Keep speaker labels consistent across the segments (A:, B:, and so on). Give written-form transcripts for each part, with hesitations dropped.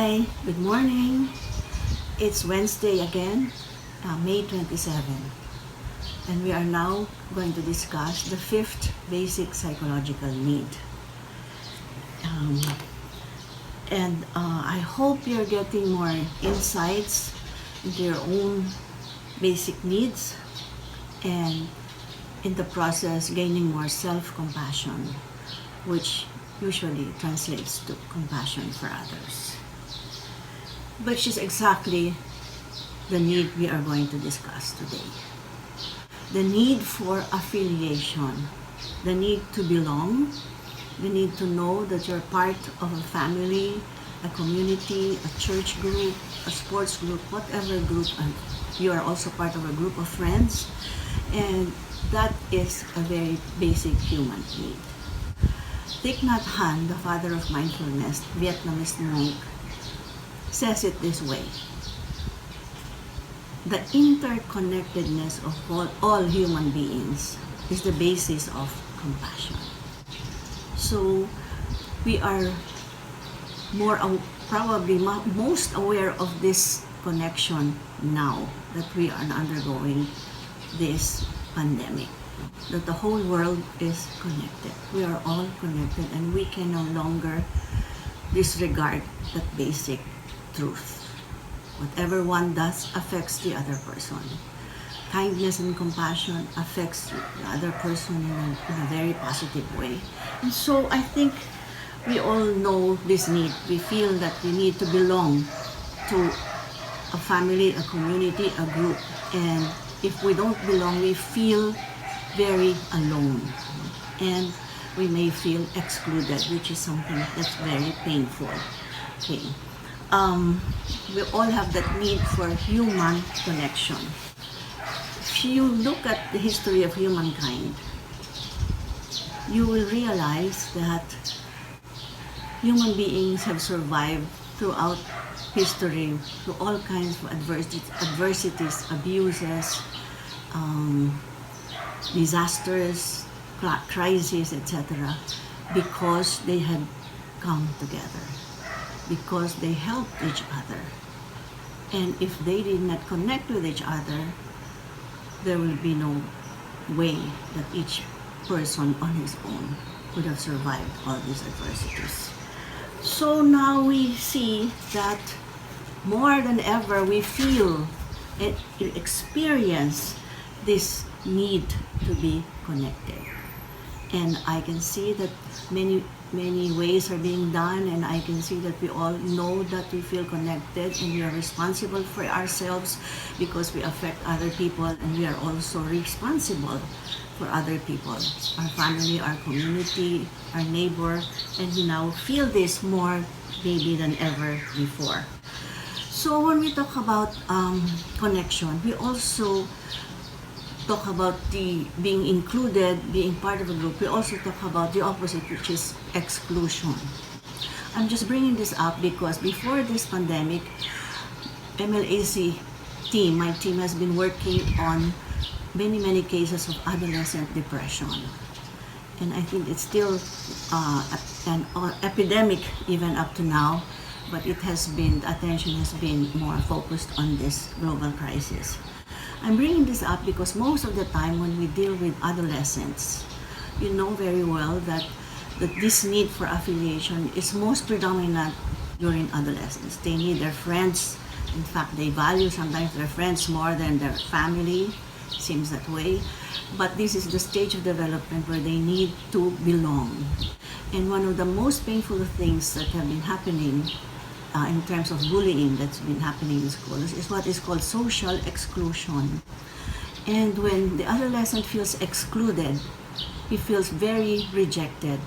A: Hi, good morning. It's Wednesday again, May 27, and we are now going to discuss the fifth basic psychological need. I hope you're getting more insights into your own basic needs and in the process gaining more self-compassion, which usually translates to compassion for others, which is exactly the need we are going to discuss today. The need for affiliation, the need to belong, the need to know that you're part of a family, a community, a church group, a sports group, whatever group, and you are also part of a group of friends, and that is a very basic human need. Thich Nhat Hanh, the father of mindfulness, Vietnamese monk, says it this way: the interconnectedness of all human beings is the basis of compassion. So we are probably most aware of this connection now that we are undergoing this pandemic, that the whole world is connected. We are all connected, and we can no longer disregard that basic truth. Whatever one does affects the other person. Kindness and compassion affects the other person in a very positive way. And so I think we all know this need. We feel that we need to belong to a family, a community, a group. And if we don't belong, we feel very alone, and we may feel excluded, which is something that's very painful. Okay. We all have that need for human connection. If you look at the history of humankind, you will realize that human beings have survived throughout history through all kinds of adversities, abuses, disasters, crises, etc., because they had come together, because they helped each other. And if they did not connect with each other, there will be no way that each person on his own could have survived all these adversities. So now we see that more than ever we feel and experience this need to be connected. And I can see that many ways are being done, and I can see that we all know that we feel connected and we are responsible for ourselves because we affect other people, and we are also responsible for other people, our family, our community, our neighbor, and we now feel this more maybe than ever before. So when we talk about connection, we also talk about the being included, being part of a group. We also talk about the opposite, which is exclusion. I'm just bringing this up because before this pandemic, MLAC team, my team has been working on many cases of adolescent depression. And I think it's still an epidemic even up to now, but attention has been more focused on this global crisis. I'm bringing this up because most of the time when we deal with adolescents, you know very well that this need for affiliation is most predominant during adolescence. They need their friends. In fact, they value sometimes their friends more than their family. Seems that way. But this is the stage of development where they need to belong. And one of the most painful things that have been happening in terms of bullying that's been happening in schools is what is called social exclusion. And when the adolescent feels excluded, he feels very rejected,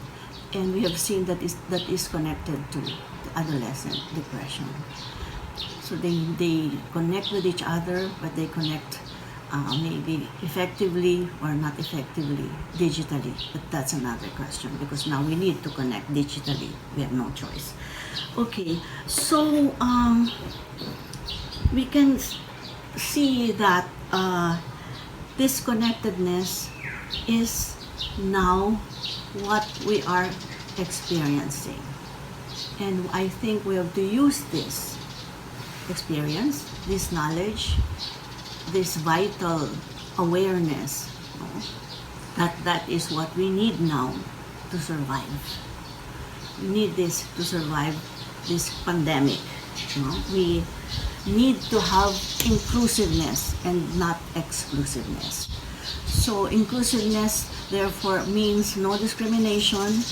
A: and we have seen that is connected to the adolescent depression. So they connect with each other, but they connect maybe effectively or not effectively digitally, but that's another question because now we need to connect digitally. We have no choice. Okay, so we can see that disconnectedness is now what we are experiencing. And I think we have to use this experience, this knowledge, this vital awareness, that is what we need now to survive. We need this to survive this pandemic. We need to have inclusiveness and not exclusiveness. So inclusiveness therefore means no discrimination.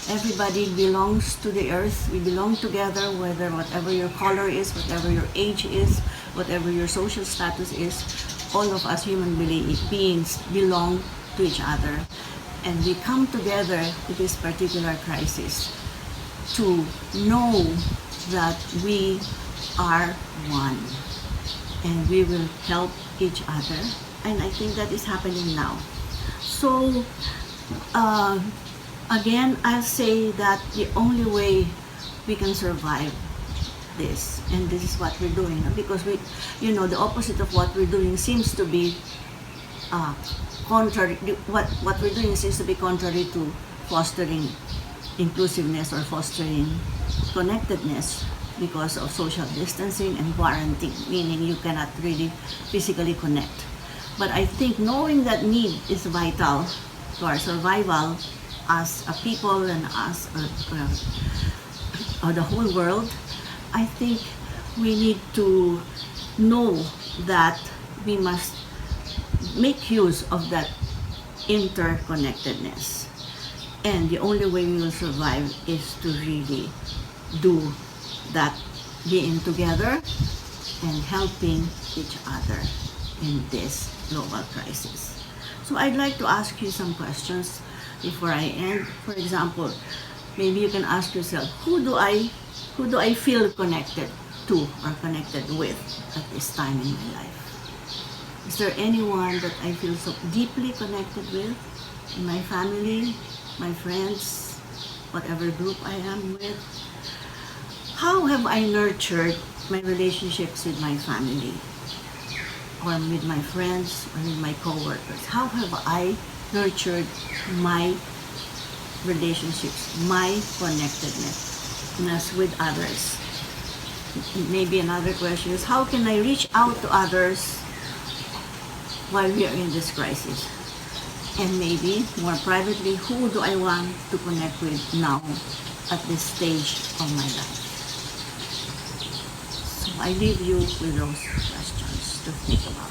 A: Everybody belongs to the earth. We belong together, whatever your color is, whatever your age is, whatever your social status is. All of us human beings belong to each other. And we come together to this particular crisis to know that we are one and we will help each other. And I think that is happening now. So, again, I'll say that the only way we can survive this, and this is what we're doing, because the opposite of what we're doing seems to be contrary. What we're doing seems to be contrary to fostering inclusiveness or fostering connectedness because of social distancing and quarantine, meaning you cannot really physically connect. But I think knowing that need is vital to our survival as a people and as the whole world, I think we need to know that we must make use of that interconnectedness. And the only way we will survive is to really do that, being together and helping each other in this global crisis. So I'd like to ask you some questions before I end. For example, maybe you can ask yourself, who do I feel connected to or connected with at this time in my life? Is there anyone that I feel so deeply connected with in my family, my friends, whatever group I am with? How have I nurtured my relationships with my family or with my friends or with my coworkers? How have I nurtured my relationships, my connectedness with others? Maybe another question is, how can I reach out to others while we are in this crisis? And maybe more privately, who do I want to connect with now at this stage of my life? So I leave you with those questions to think about.